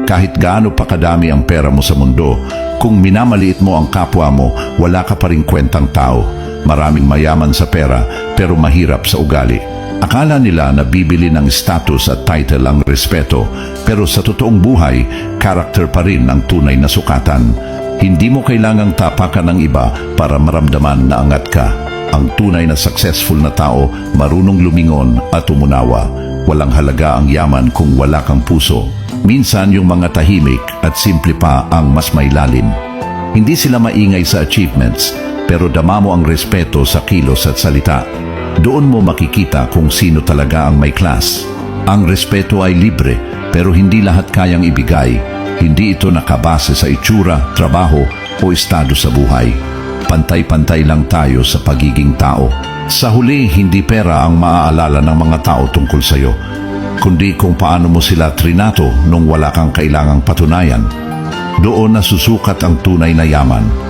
Kahit gaano pa kadami ang pera mo sa mundo, kung minamaliit mo ang kapwa mo, wala ka pa ring kwentang tao. Maraming mayaman sa pera pero mahirap sa ugali. Akala nila na bibili ng status at title ang respeto, pero sa totoong buhay, character pa rin ang tunay na sukatan. Hindi mo kailangang tapakan ng iba para maramdaman na angat ka. Ang tunay na successful na tao, marunong lumingon at umunawa. Walang halaga ang yaman kung wala kang puso. Minsan yung mga tahimik at simple pa ang mas may lalim. Hindi sila maingay sa achievements, pero dama mo ang respeto sa kilos at salita. Doon mo makikita kung sino talaga ang may class. Ang respeto ay libre, pero hindi lahat kayang ibigay. Hindi ito nakabase sa itsura, trabaho o estado sa buhay. Pantay-pantay lang tayo sa pagiging tao. Sa huli, hindi pera ang maaalala ng mga tao tungkol sa'yo, kundi kung paano mo sila trinato nung wala kang kailangang patunayan. Doon nasusukat ang tunay na yaman.